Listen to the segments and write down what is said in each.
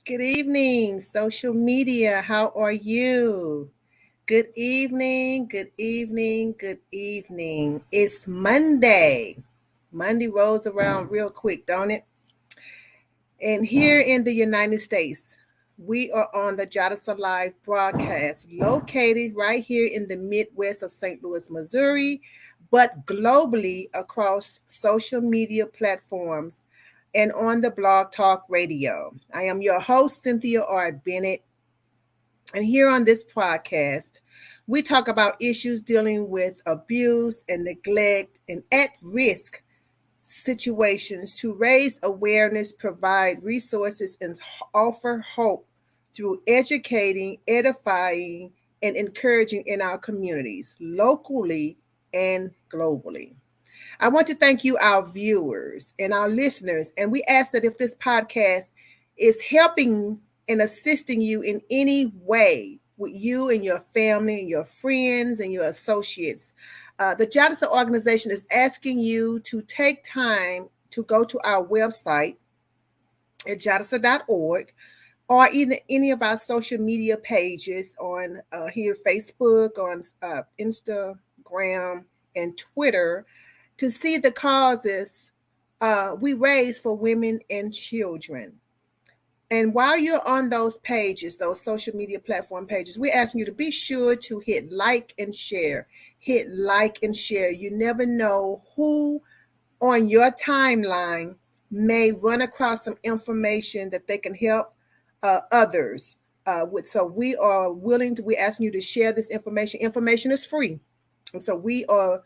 Good evening, social media. How are you? Good evening, good evening, good evening. It's Monday. Monday rolls around real quick, don't it? And here in the United States, we are on the JADASA Live broadcast, located right here in the Midwest of St. Louis, Missouri, but globally across social media platforms and on the Blog Talk Radio. I am your host, Cynthia R. Bennett. And here on this podcast, we talk about issues dealing with abuse and neglect and at risk situations to raise awareness, provide resources, and offer hope through educating, edifying, and encouraging in our communities, locally and globally. I want to thank you, our viewers and our listeners. And we ask that if this podcast is helping and assisting you in any way with you and your family and your friends and your associates, the JADASA organization is asking you to take time to go to our website at jadasa.org or either any of our social media pages on here, Facebook, on Instagram, and Twitter to see the causes we raise for women and children. And while you're on those pages, those social media platform pages, we're asking you to be sure to hit like and share. Hit like and share. You never know who on your timeline may run across some information that they can help others with. So we are we're asking you to share this information. Information is free. And so we are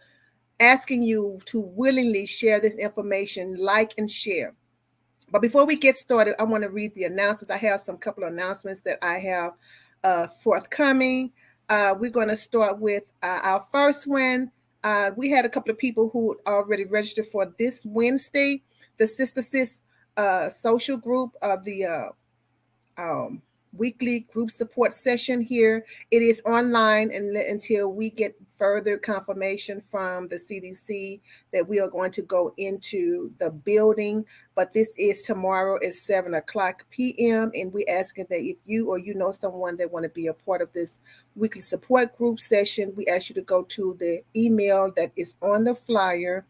asking you to willingly share this information, like and share. But before we get started, I want to read the announcements. I have some couple of announcements that I have forthcoming. We're going to start with our first one. We had a couple of people who already registered for this Wednesday, the Sister Sis social group of the weekly group support session here. It is online until we get further confirmation from the CDC that we are going to go into the building. But this is tomorrow at 7:00 p.m. And we're asking that if you or you know someone that want to be a part of this weekly support group session, we ask you to go to the email that is on the flyer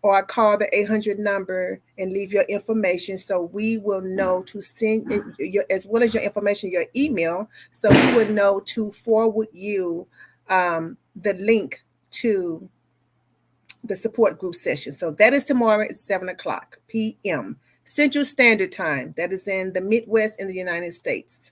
or call the 800 number and leave your information so we will know to send your, as well as your information, your email, so we will know to forward you the link to the support group session. So that is tomorrow at 7:00 p.m. Central Standard Time. That is in the Midwest in the United States.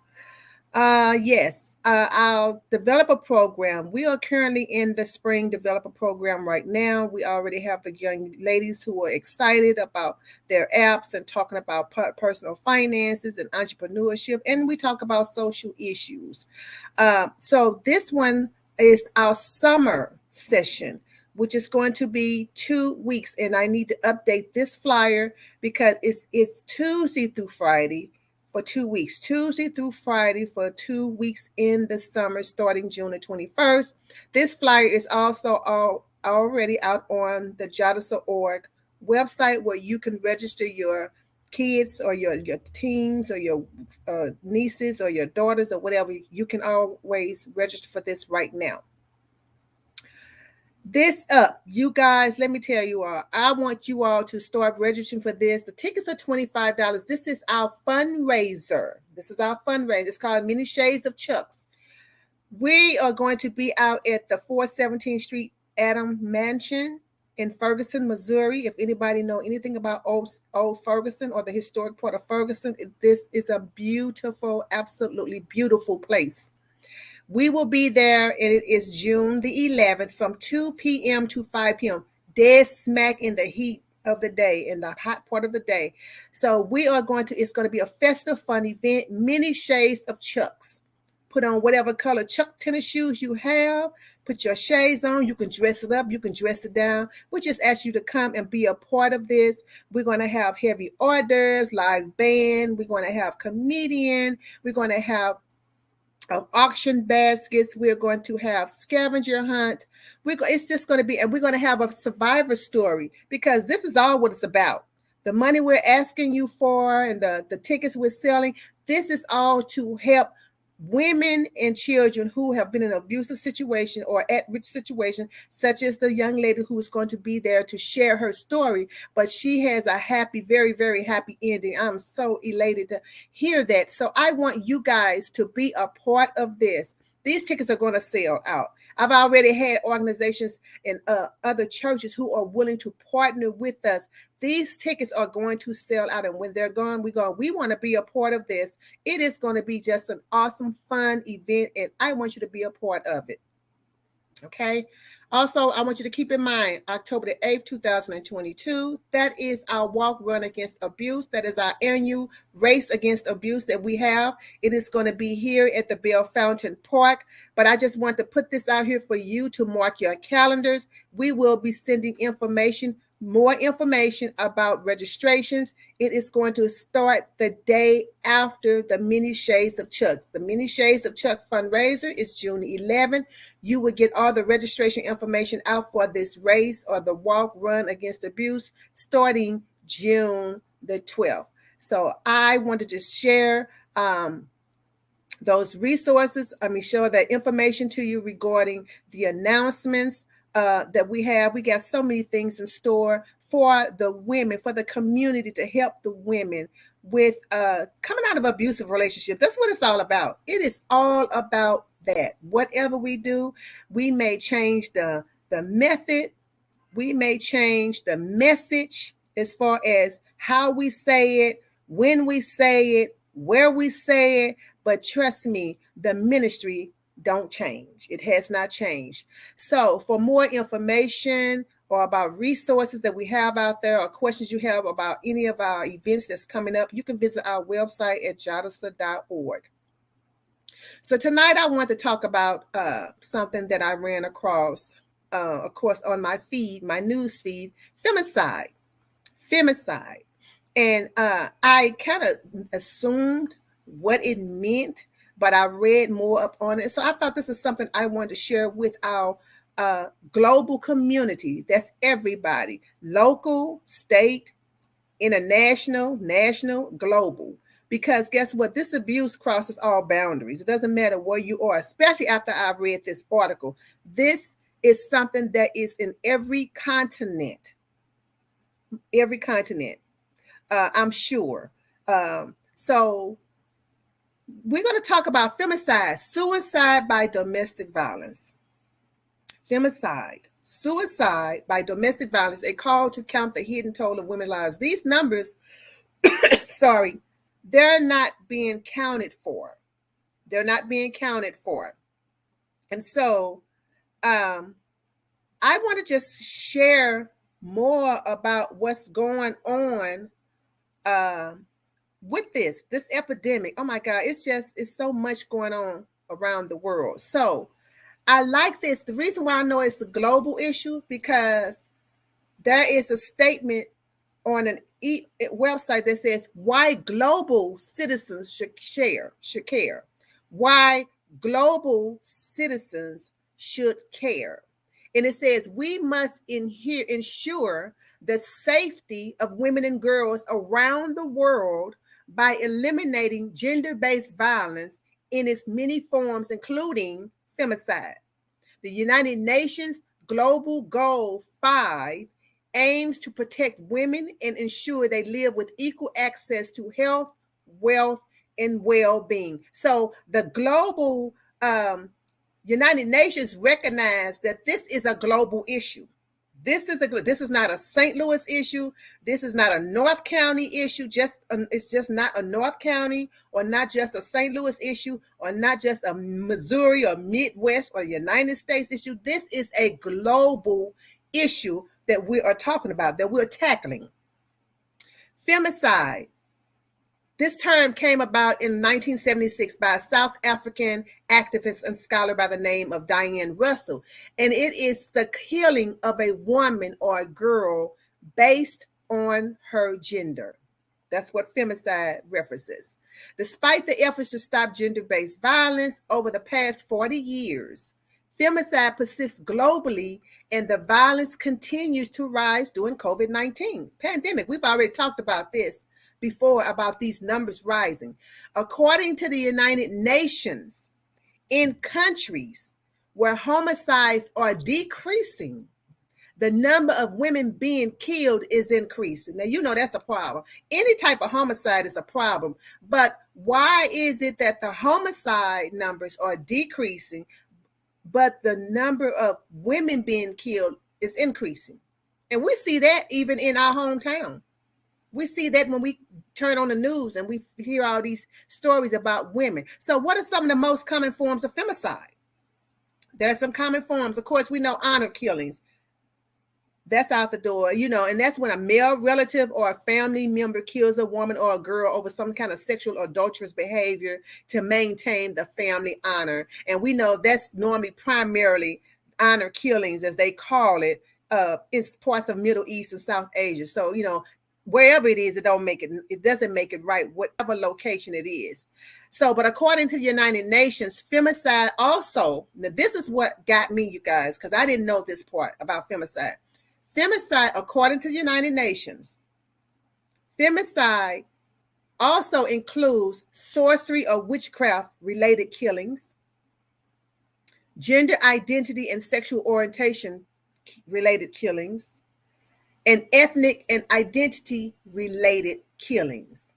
Our developer program. We are currently in the spring developer program right now. We already have the young ladies who are excited about their apps and talking about personal finances and entrepreneurship, and we talk about social issues. So this one is our summer session, which is going to be 2 weeks, and I need to update this flyer because it's Tuesday through Friday. For 2 weeks, Tuesday through Friday for 2 weeks in the summer, starting June the 21st. This flyer is also already out on the JADASA.org website where you can register your kids or your teens or your nieces or your daughters or whatever. You can always register for this right now. This up, you guys, let me tell you all, I want you all to start registering for this. The tickets are $25. This is our fundraiser. It's called Many Shades of Chucks. We are going to be out at the 417th Street Adam Mansion in Ferguson, Missouri. If anybody know anything about old Ferguson or the historic part of Ferguson, this is a beautiful, absolutely beautiful place. We will be there, and it is June the 11th from 2 p.m. to 5 p.m., dead smack in the heat of the day, in the hot part of the day. So it's going to be a festive, fun event, many shades of Chucks. Put on whatever color Chuck tennis shoes you have. Put your shades on. You can dress it up. You can dress it down. We just ask you to come and be a part of this. We're going to have heavy hors d'oeuvres, live band. We're going to have comedian. We're going to have auction baskets. We're going to have scavenger hunt. It's just going to be, and we're going to have a survivor story because this is all what it's about. The money we're asking you for and the tickets we're selling, This is all to help women and children who have been in an abusive situation or at-risk situation, such as the young lady who is going to be there to share her story, but she has a happy, very, very happy ending. I'm so elated to hear that. So I want you guys to be a part of this. These tickets are going to sell out. I've already had organizations and other churches who are willing to partner with us. These tickets are going to sell out, and when they're gone, we want to be a part of this. It is going to be just an awesome, fun event, and I want you to be a part of it. Okay. Also, I want you to keep in mind, October the 8th, 2022, that is our walk run against abuse. That is our annual race against abuse that we have. It is going to be here at the Bell Fountain Park. But I just want to put this out here for you to mark your calendars. We will be sending more information about registrations. It is going to start the day after the Many Shades of Chuck. The Many Shades of Chuck fundraiser is June 11th. You will get all the registration information out for this race or the walk run against abuse starting June the 12th. So I wanted to share those resources. Share that information to you regarding the announcements that we have. We got so many things in store for the women, for the community, to help the women with coming out of abusive relationships. That's what it's all about. It is all about that. Whatever we do, we may change the method, we may change the message as far as how we say it, when we say it, where we say it, but trust me, the ministry don't change. It has not changed. So for more information or about resources that we have out there or questions you have about any of our events that's coming up, you can visit our website at JADASA.org. So tonight I want to talk about something that I ran across, of course, on my feed, my news feed, femicide. And I kind of assumed what it meant, but I read more up on it. So I thought this is something I wanted to share with our global community. That's everybody, local, state, international, national, global. Because guess what? This abuse crosses all boundaries. It doesn't matter where you are, especially after I've read this article. This is something that is in every continent. Every continent, I'm sure. So we're going to talk about femicide, suicide by domestic violence. Femicide, suicide by domestic violence, a call to count the hidden toll of women's lives. These numbers, they're not being counted for. They're not being counted for. And so I want to just share more about what's going on with this epidemic. Oh my God, it's so much going on around the world. So I like this. The reason why I know it's a global issue, because there is a statement on an website that says why global citizens should care. Why global citizens should care. And it says we must ensure the safety of women and girls around the world by eliminating gender-based violence in its many forms, including femicide. The United Nations Global Goal 5 aims to protect women and ensure they live with equal access to health, wealth, and well-being. So the global United Nations recognize that this is a global issue. This is not a St. Louis issue. This is not a North County issue. It's just not a North County or not just a St. Louis issue or not just a Missouri or Midwest or United States issue. This is a global issue that we are talking about, that we're tackling. Femicide. This term came about in 1976 by a South African activist and scholar by the name of Diane Russell. And it is the killing of a woman or a girl based on her gender. That's what femicide references. Despite the efforts to stop gender-based violence over the past 40 years, femicide persists globally and the violence continues to rise during COVID-19 pandemic. We've already talked about this. before about these numbers rising. According to the United Nations, in countries where homicides are decreasing, the number of women being killed is increasing. Now, you know that's a problem. Any type of homicide is a problem. But why is it that the homicide numbers are decreasing, but the number of women being killed is increasing? And we see that even in our hometown. We see that when we turn on the news and we hear all these stories about women. So what are some of the most common forms of femicide? There are some common forms. Of course, we know honor killings. That's out the door, you know, and that's when a male relative or a family member kills a woman or a girl over some kind of sexual or adulterous behavior to maintain the family honor. And we know that's normally primarily honor killings, as they call it, in parts of Middle East and South Asia. So, you know, wherever it is, it doesn't make it right, whatever location it is. So, but according to the United Nations, femicide also, now this is what got me, you guys, because I didn't know this part about femicide. Femicide, according to the United Nations, femicide also includes sorcery or witchcraft related killings, gender identity and sexual orientation related killings, and ethnic and identity related killings.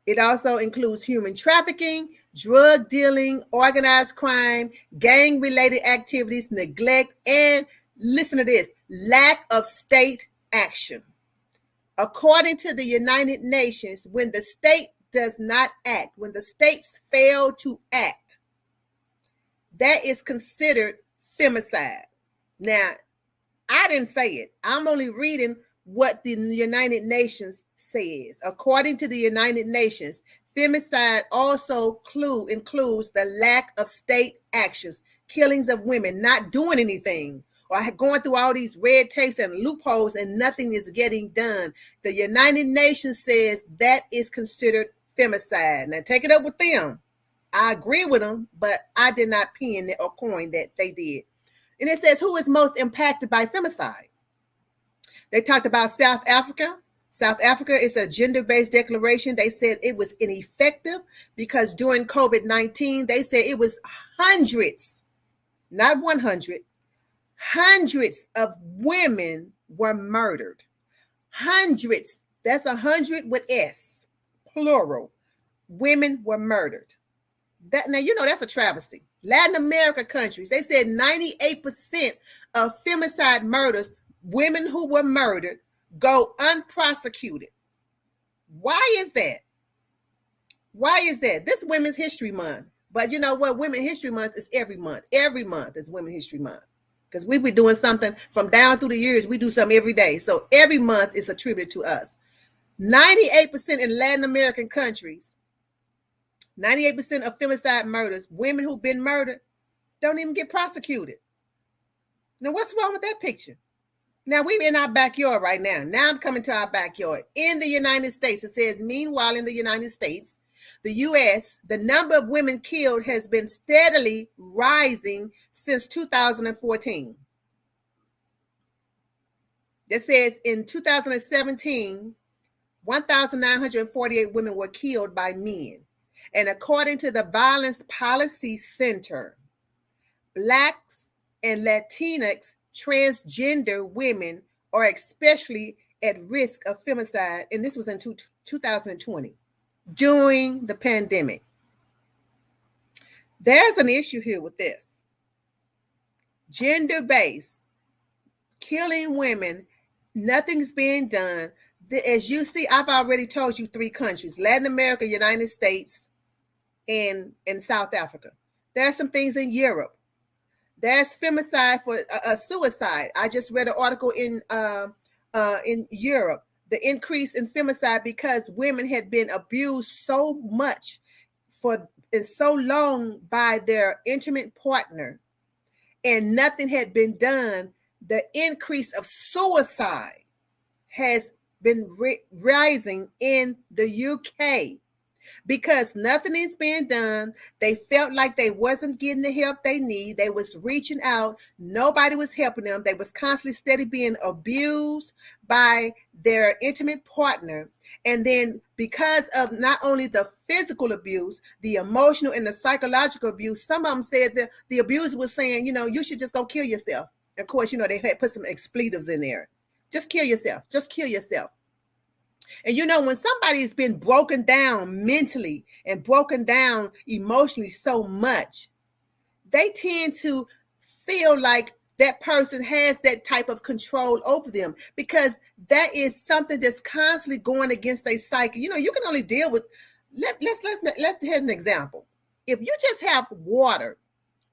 It also includes human trafficking, drug dealing, organized crime, gang related activities, neglect, and listen to this, lack of state action. According to the United Nations, when the state does not act, when the states fail to act, that is considered femicide. Now, I didn't say it. I'm only reading what the United Nations says. According to the United Nations, femicide also includes the lack of state actions, killings of women, not doing anything, or going through all these red tapes and loopholes and nothing is getting done. The United Nations says that is considered femicide. Now take it up with them. I agree with them, but I did not pen or coin that they did. And it says, who is most impacted by femicide? They talked about South Africa. South Africa is a gender-based declaration. They said it was ineffective because during COVID-19, they said it was hundreds, not 100, hundreds of women were murdered. Hundreds, that's 100 with S, plural. Women were murdered. That, now, you know, that's a travesty. Latin America countries, they said 98% of femicide murders, women who were murdered, go unprosecuted. Why is that? Why is that? This Women's History Month. But you know what? Women's History Month is every month. Every month is Women's History Month. Because we be doing something from down through the years. We do something every day. So every month is attributed to us. 98% in Latin American countries, 98% of femicide murders, women who've been murdered, don't even get prosecuted. Now, what's wrong with that picture? Now, we're in our backyard right now. Now I'm coming to our backyard. In the United States, it says, meanwhile, in the United States, the U.S., the number of women killed has been steadily rising since 2014. That says in 2017, 1,948 women were killed by men. And according to the Violence Policy Center, Blacks and Latinx transgender women are especially at risk of femicide. And this was in 2020, during the pandemic. There's an issue here with this. Gender-based, killing women, nothing's being done. As you see, I've already told you 3 countries, Latin America, United States, and South Africa. There are some things in Europe. There's femicide for a suicide. I just read an article in Europe, the increase in femicide because women had been abused so much and so long by their intimate partner, and nothing had been done. The increase of suicide has been rising in the UK. because nothing is being done. They felt like they wasn't getting the help they need. They was reaching out. Nobody was helping them. They was constantly steady being abused by their intimate partner. And then because of not only the physical abuse, the emotional and the psychological abuse, some of them said that the abuser was saying, you should just go kill yourself. Of course, they had put some expletives in there. Just kill yourself. Just kill yourself. And when somebody's been broken down mentally and broken down emotionally so much, they tend to feel like that person has that type of control over them, because that is something that's constantly going against their psyche. You can only deal with, here's an example. If you just have water,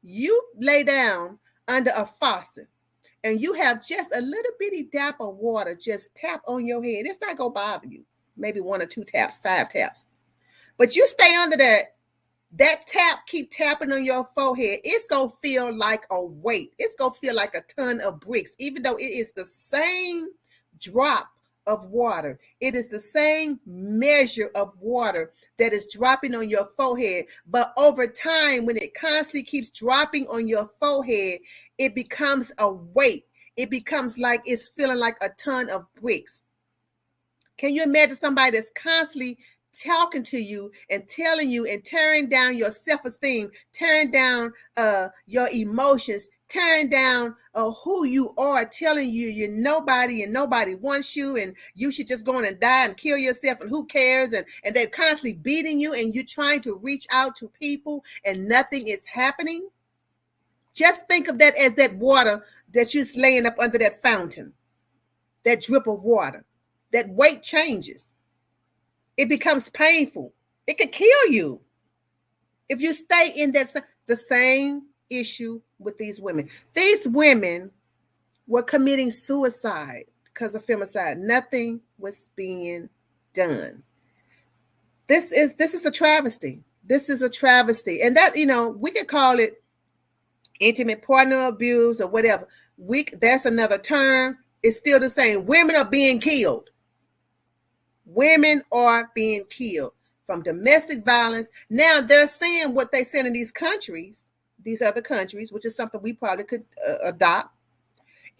you lay down under a faucet and you have just a little bitty dap of water just tap on your head, it's not going to bother you. Maybe 1 or 2 taps, 5 taps. But you stay under that tap keep tapping on your forehead, it's going to feel like a weight. It's going to feel like a ton of bricks, even though it is the same drop of water. It is the same measure of water that is dropping on your forehead. But over time, when it constantly keeps dropping on your forehead, it becomes a weight. It becomes like it's feeling like a ton of bricks. Can you imagine somebody that's constantly talking to you and telling you and tearing down your self-esteem, tearing down your emotions, tearing down who you are, telling you you're nobody and nobody wants you and you should just go on and die and kill yourself and who cares, and they're constantly beating you and you're trying to reach out to people and nothing is happening? Just think of that as that water that you're laying up under that fountain, that drip of water. That weight changes. It becomes painful. It could kill you if you stay in that. The same issue with these women. These women were committing suicide because of femicide. Nothing was being done. This is a travesty. This is a travesty. And that, we could call it intimate partner abuse or whatever. That's another term. It's still the same. Women are being killed. Women are being killed from domestic violence. Now they're saying what they said in these other countries, which is something we probably could adopt.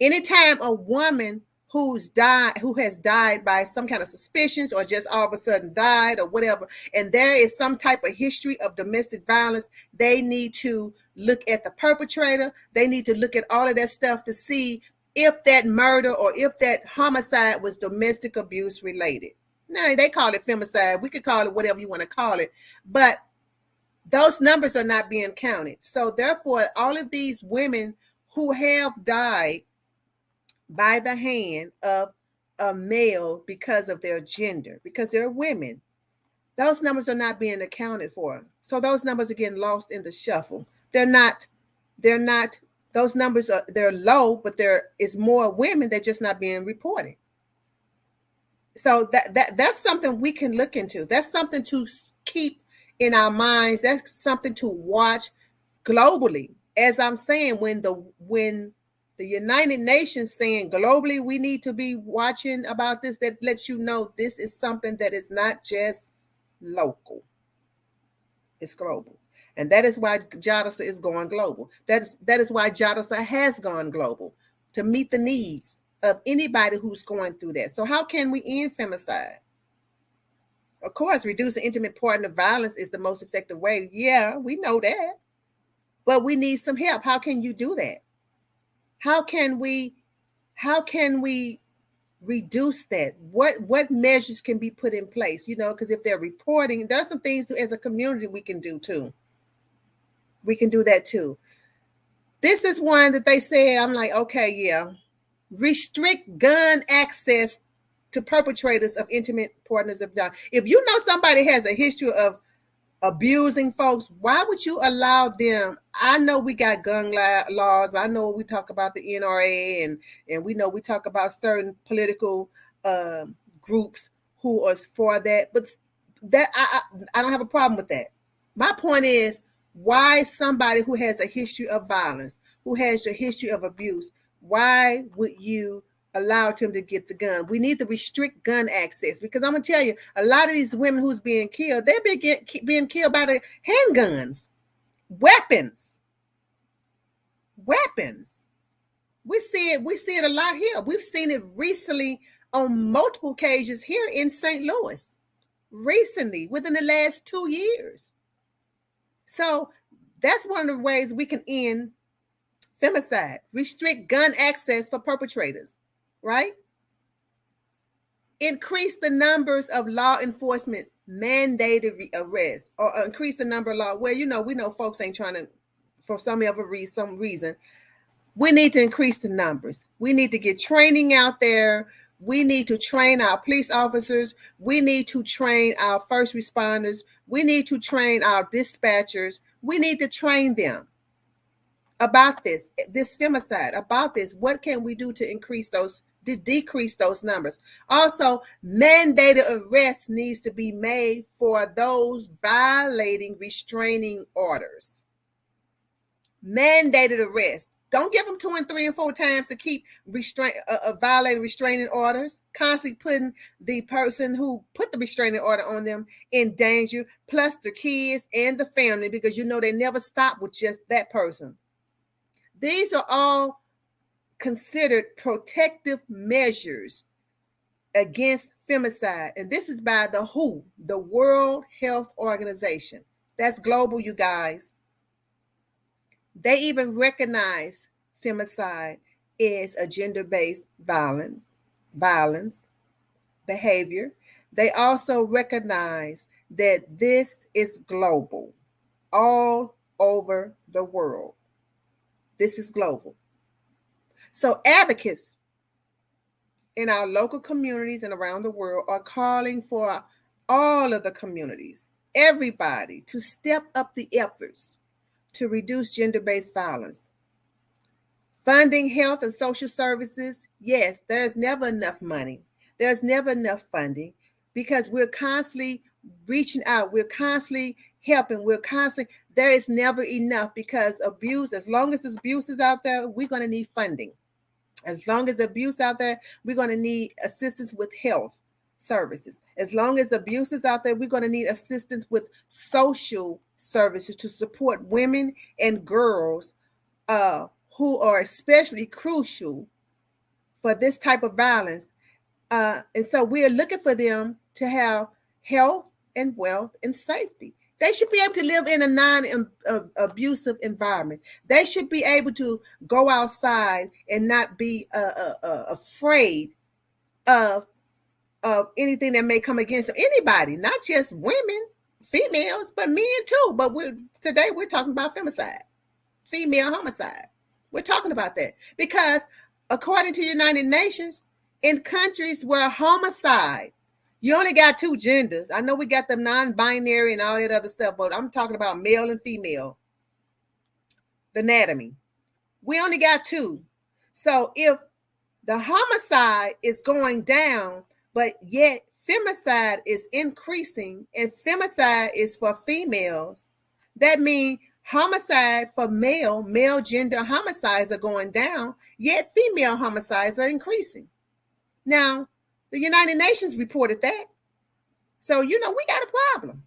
Anytime a woman who has died by some kind of suspicions or just all of a sudden died or whatever, and there is some type of history of domestic violence, they need to look at the perpetrator. They need to look at all of that stuff to see if that murder or if that homicide was domestic abuse related. Now, they call it femicide. We could call it whatever you want to call it. But those numbers are not being counted. So therefore, all of these women who have died by the hand of a male because of their gender, because they're women, those numbers are not being accounted for. So those numbers are getting lost in the shuffle. They're not, those numbers they're low, but there is more women that just not being reported. So that's something we can look into. That's something to keep in our minds. That's something to watch globally. As I'm saying, when the United Nations saying globally we need to be watching about this, that lets you know this is something that is not just local. It's global. And that is why JADASA is going global. That is why JADASA has gone global, to meet the needs of anybody who's going through that. So how can we end femicide? Of course, reducing intimate partner violence is the most effective way. Yeah, we know that. But we need some help. How can you do that? How can we reduce that? What measures can be put in place? Because if they're reporting, there's some things as a community we can do too. We can do that too. This is one that they said, I'm like, okay, yeah. Restrict gun access to perpetrators of intimate partners of violence. If you know somebody has a history of abusing folks, why would you allow them? I know we got gun laws. I know we talk about the NRA and we know we talk about certain political groups who are for that. But that I don't have a problem with that. My point is, why somebody who has a history of violence, who has a history of abuse, why would you allowed him to get the gun. We need to restrict gun access, because I'm gonna tell you, a lot of these women who's being killed, they're being killed by the handguns, weapons. We see it a lot here. We've seen it recently on multiple occasions here in St. Louis, recently, within the last 2 years. So that's one of the ways we can end femicide. Restrict gun access for perpetrators, right? Increase the numbers of law enforcement mandated arrests, or increase the number of law. Well, we know folks ain't trying to, for some reason. We need to increase the numbers. We need to get training out there. We need to train our police officers. We need to train our first responders. We need to train our dispatchers. We need to train them about this femicide, about this. What can we do to decrease those numbers? Also, mandated arrests needs to be made for those violating restraining orders. Mandated arrest. Don't give them 2 and 3 and 4 times to keep violating restraining orders, constantly putting the person who put the restraining order on them in danger, plus the kids and the family, because they never stop with just that person. These are all considered protective measures against femicide. And this is by the WHO, the World Health Organization. That's global, you guys. They even recognize femicide as a gender-based violence behavior. They also recognize that this is global, all over the world. This is global. So advocates in our local communities and around the world are calling for all of the communities, everybody, to step up the efforts to reduce gender-based violence. Funding health and social services, yes, there's never enough money. There's never enough funding, because we're constantly reaching out. We're constantly helping. There is never enough, because abuse, as long as there's abuse is out there, we're going to need funding. As long as abuse out there, we're going to need assistance with health services. As long as abuse is out there, we're going to need assistance with social services to support women and girls who are especially crucial for this type of violence. And so we are looking for them to have health and wealth and safety. They should be able to live in a non-abusive environment. They should be able to go outside and not be afraid of anything that may come against them. Anybody, not just women, females, but men too. But today we're talking about femicide, female homicide. We're talking about that because according to the United Nations, in countries where homicide, you only got 2 genders. I know we got the non-binary and all that other stuff, but I'm talking about male and female. The anatomy. We only got 2. So if the homicide is going down, but yet femicide is increasing, and femicide is for females, that means homicide for male gender homicides are going down, yet female homicides are increasing. Now, the United Nations reported that. So, we got a problem.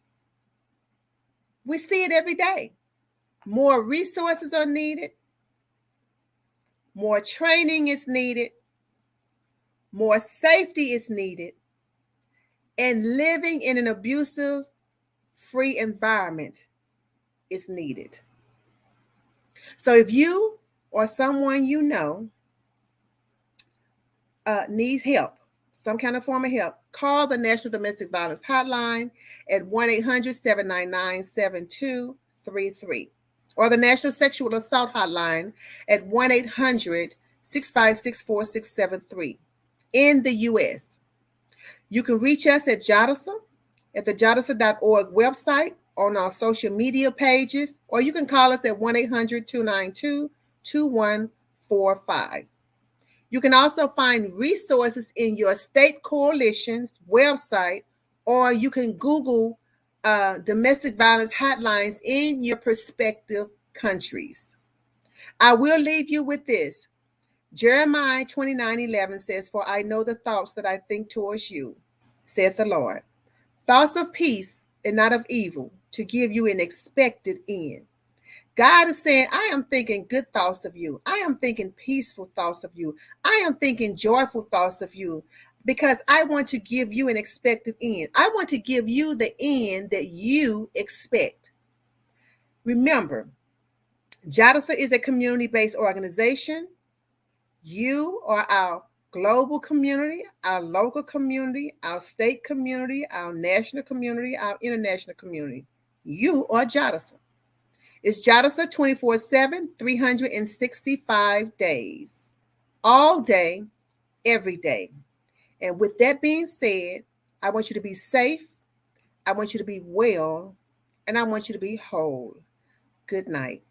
We see it every day. More resources are needed. More training is needed. More safety is needed. And living in an abusive-free environment is needed. So if you or someone you know needs help, some kind of form of help, call the National Domestic Violence Hotline at 1-800-799-7233 or the National Sexual Assault Hotline at 1-800-656-4673 in the U.S. You can reach us at JADASA at the JADASA.org website, on our social media pages, or you can call us at 1-800-292-2145. You can also find resources in your state coalition's website, or you can Google domestic violence hotlines in your prospective countries. I will leave you with this. Jeremiah 29:11 says, "For I know the thoughts that I think towards you, saith the Lord, thoughts of peace and not of evil, to give you an expected end." God is saying, I am thinking good thoughts of you. I am thinking peaceful thoughts of you. I am thinking joyful thoughts of you because I want to give you an expected end. I want to give you the end that you expect. Remember, JADASA is a community-based organization. You are our global community, our local community, our state community, our national community, our international community. You are JADASA. It's JADASA 24/7, 365 days, all day, every day. And with that being said, I want you to be safe, I want you to be well, and I want you to be whole. Good night.